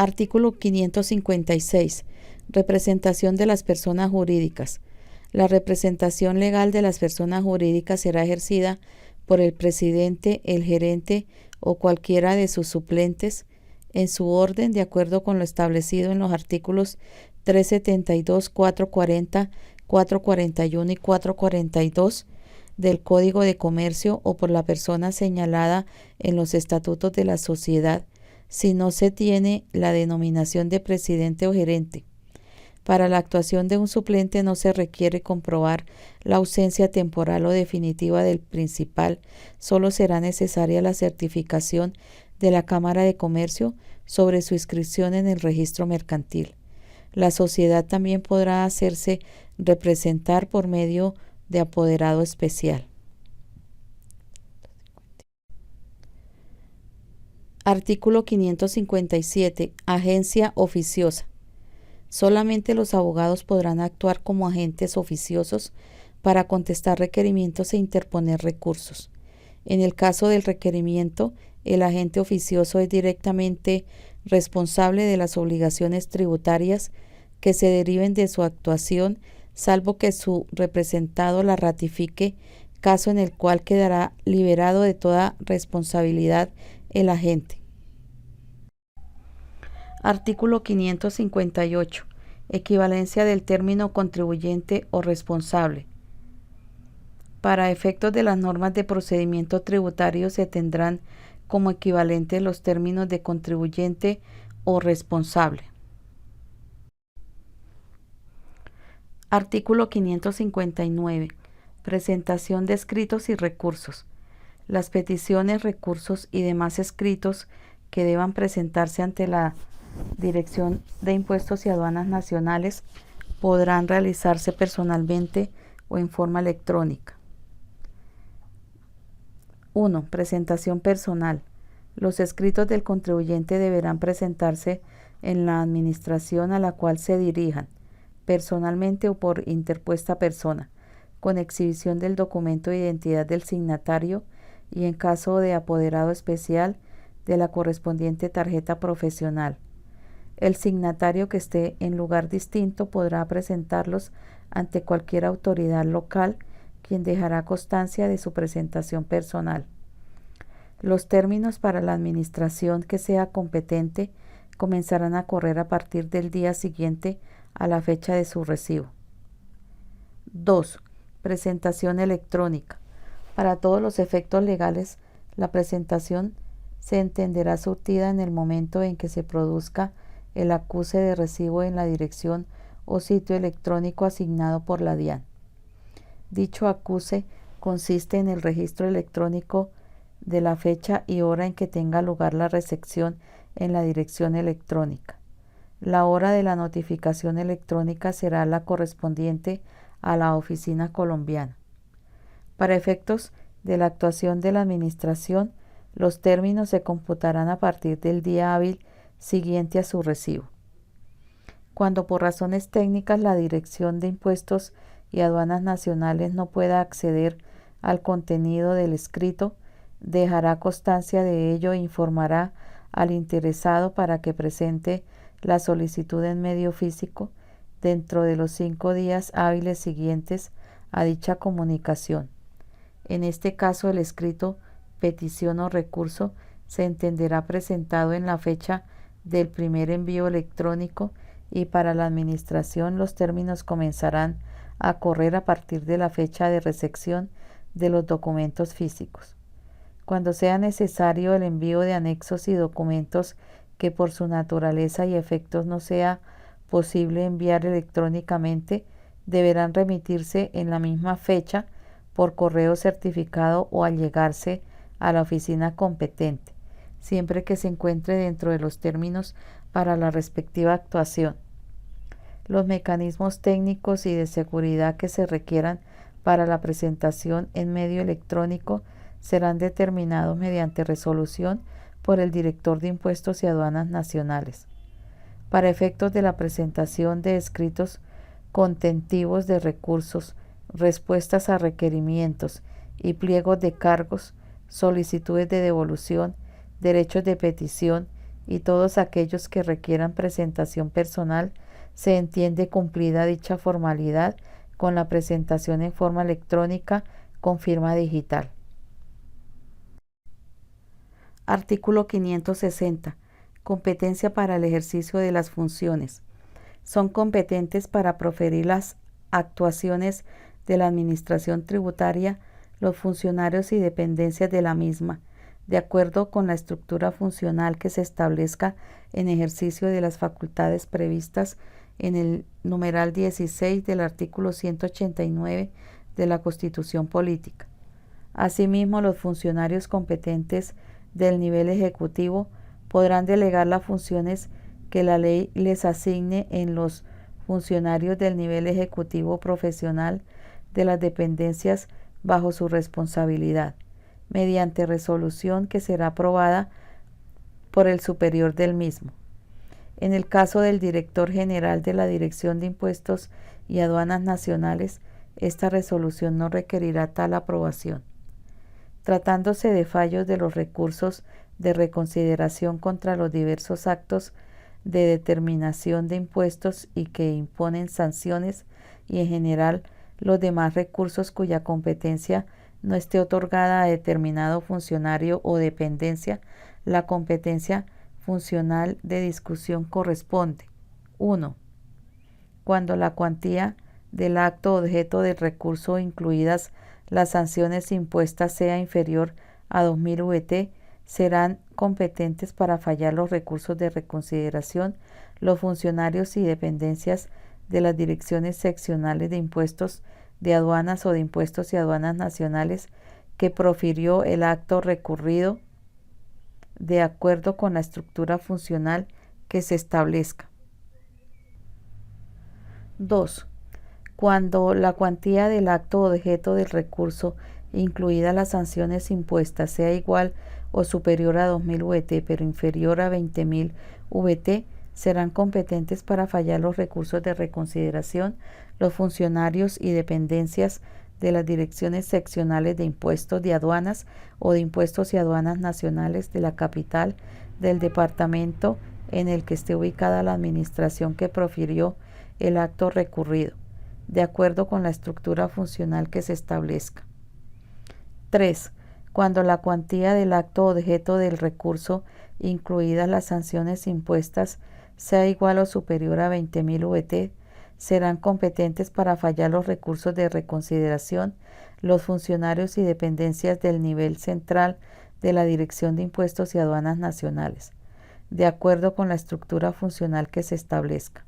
Artículo 556. Representación de las personas jurídicas. La representación legal de las personas jurídicas será ejercida por el presidente, el gerente o cualquiera de sus suplentes en su orden de acuerdo con lo establecido en los artículos 372, 440, 441 y 442 del Código de Comercio o por la persona señalada en los estatutos de la sociedad, si no se tiene la denominación de presidente o gerente. Para la actuación de un suplente no se requiere comprobar la ausencia temporal o definitiva del principal, solo será necesaria la certificación de la Cámara de Comercio sobre su inscripción en el registro mercantil. La sociedad también podrá hacerse representar por medio de apoderado especial. Artículo 557. Agencia oficiosa. Solamente los abogados podrán actuar como agentes oficiosos para contestar requerimientos e interponer recursos. En el caso del requerimiento, el agente oficioso es directamente responsable de las obligaciones tributarias que se deriven de su actuación, salvo que su representado la ratifique, caso en el cual quedará liberado de toda responsabilidad el agente. Artículo 558. Equivalencia del término contribuyente o responsable. Para efectos de las normas de procedimiento tributario se tendrán como equivalentes los términos de contribuyente o responsable. Artículo 559. Presentación de escritos y recursos. Las peticiones, recursos y demás escritos que deban presentarse ante la Dirección de Impuestos y Aduanas Nacionales podrán realizarse personalmente o en forma electrónica. 1. Presentación personal. Los escritos del contribuyente deberán presentarse en la administración a la cual se dirijan, personalmente o por interpuesta persona, con exhibición del documento de identidad del signatario y, en caso de apoderado especial, de la correspondiente tarjeta profesional. El signatario que esté en lugar distinto podrá presentarlos ante cualquier autoridad local, quien dejará constancia de su presentación personal. Los términos para la administración que sea competente comenzarán a correr a partir del día siguiente a la fecha de su recibo. 2. Presentación electrónica. Para todos los efectos legales, la presentación se entenderá surtida en el momento en que se produzca el acuse de recibo en la dirección o sitio electrónico asignado por la DIAN. Dicho acuse consiste en el registro electrónico de la fecha y hora en que tenga lugar la recepción en la dirección electrónica. La hora de la notificación electrónica será la correspondiente a la oficina colombiana. Para efectos de la actuación de la administración, los términos se computarán a partir del día hábil siguiente a su recibo. Cuando por razones técnicas la Dirección de Impuestos y Aduanas Nacionales no pueda acceder al contenido del escrito, dejará constancia de ello e informará al interesado para que presente la solicitud en medio físico dentro de los 5 días hábiles siguientes a dicha comunicación. En este caso, el escrito, petición o recurso se entenderá presentado en la fecha del primer envío electrónico y para la administración los términos comenzarán a correr a partir de la fecha de recepción de los documentos físicos. Cuando sea necesario el envío de anexos y documentos que por su naturaleza y efectos no sea posible enviar electrónicamente, deberán remitirse en la misma fecha por correo certificado o al llegarse a la oficina competente, siempre que se encuentre dentro de los términos para la respectiva actuación. Los mecanismos técnicos y de seguridad que se requieran para la presentación en medio electrónico serán determinados mediante resolución por el Director de Impuestos y Aduanas Nacionales. Para efectos de la presentación de escritos contentivos de recursos, respuestas a requerimientos y pliegos de cargos, solicitudes de devolución, derechos de petición y todos aquellos que requieran presentación personal, se entiende cumplida dicha formalidad con la presentación en forma electrónica con firma digital. Artículo 560. Competencia para el ejercicio de las funciones. Son competentes para proferir las actuaciones de la Administración Tributaria los funcionarios y dependencias de la misma, de acuerdo con la estructura funcional que se establezca en ejercicio de las facultades previstas en el numeral 16 del artículo 189 de la Constitución Política. Asimismo, los funcionarios competentes del nivel ejecutivo podrán delegar las funciones que la ley les asigne en los funcionarios del nivel ejecutivo profesional de las dependencias bajo su responsabilidad, mediante resolución que será aprobada por el superior del mismo. En el caso del director general de la Dirección de Impuestos y Aduanas Nacionales, esta resolución no requerirá tal aprobación. Tratándose de fallos de los recursos de reconsideración contra los diversos actos de determinación de impuestos y que imponen sanciones, y en general los demás recursos cuya competencia no esté otorgada a determinado funcionario o dependencia, la competencia funcional de discusión corresponde: 1. Cuando la cuantía del acto objeto del recurso, incluidas las sanciones impuestas, sea inferior a 2.000 VT, serán competentes para fallar los recursos de reconsideración los funcionarios y dependencias de las direcciones seccionales de impuestos, de aduanas o de impuestos y aduanas nacionales que profirió el acto recurrido, de acuerdo con la estructura funcional que se establezca. 2. Cuando la cuantía del acto objeto del recurso, incluidas las sanciones impuestas, sea igual o superior a 2.000 VT, pero inferior a 20.000 VT, serán competentes para fallar los recursos de reconsideración los funcionarios y dependencias de las direcciones seccionales de impuestos, de aduanas o de impuestos y aduanas nacionales de la capital del departamento en el que esté ubicada la administración que profirió el acto recurrido, de acuerdo con la estructura funcional que se establezca. 3. Cuando la cuantía del acto objeto del recurso, incluidas las sanciones impuestas, sea igual o superior a 20.000 VT, serán competentes para fallar los recursos de reconsideración los funcionarios y dependencias del nivel central de la Dirección de Impuestos y Aduanas Nacionales, de acuerdo con la estructura funcional que se establezca.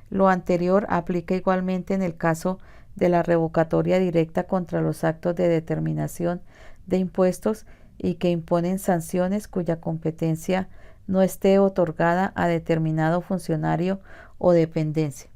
Lo anterior aplica igualmente en el caso de la revocatoria directa contra los actos de determinación de impuestos y que imponen sanciones cuya competencia no esté otorgada a determinado funcionario o dependencia.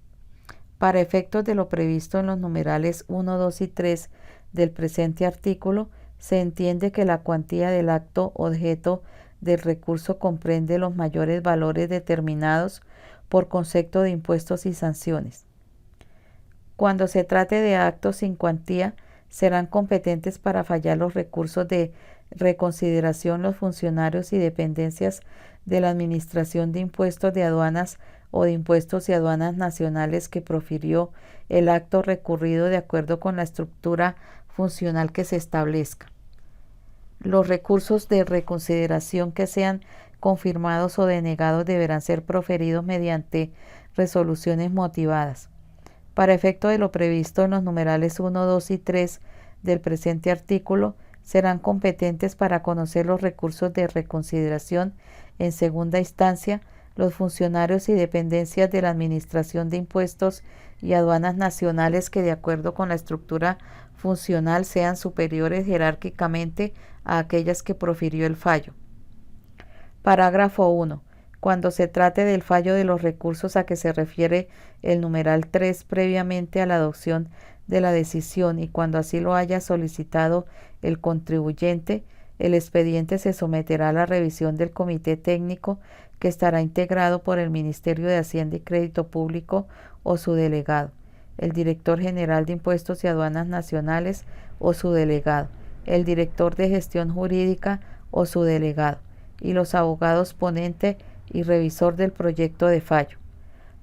Para efectos de lo previsto en los numerales 1, 2 y 3 del presente artículo, se entiende que la cuantía del acto objeto del recurso comprende los mayores valores determinados por concepto de impuestos y sanciones. Cuando se trate de actos sin cuantía, serán competentes para fallar los recursos de reconsideración los funcionarios y dependencias de la Administración de Impuestos, de Aduanas o de Impuestos y Aduanas Nacionales que profirió el acto recurrido, de acuerdo con la estructura funcional que se establezca. Los recursos de reconsideración que sean confirmados o denegados deberán ser proferidos mediante resoluciones motivadas. Para efecto de lo previsto en los numerales 1, 2 y 3 del presente artículo, serán competentes para conocer los recursos de reconsideración en segunda instancia los funcionarios y dependencias de la Administración de Impuestos y Aduanas Nacionales que, de acuerdo con la estructura funcional, sean superiores jerárquicamente a aquellas que profirió el fallo. Parágrafo 1. Cuando se trate del fallo de los recursos a que se refiere el numeral 3 previamente a la adopción de la decisión y cuando así lo haya solicitado el contribuyente, el expediente se someterá a la revisión del comité técnico que estará integrado por el Ministerio de Hacienda y Crédito Público o su delegado, el director general de Impuestos y Aduanas Nacionales o su delegado, el director de Gestión Jurídica o su delegado, y los abogados ponente y revisor del proyecto de fallo.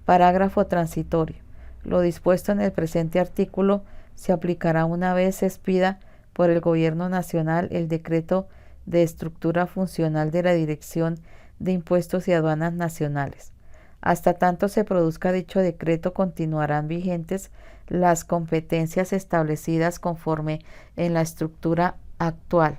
Parágrafo transitorio. Lo dispuesto en el presente artículo se aplicará una vez se expida por el Gobierno Nacional el decreto de estructura funcional de la Dirección de Impuestos y Aduanas Nacionales. Hasta tanto se produzca dicho decreto, continuarán vigentes las competencias establecidas conforme en la estructura actual.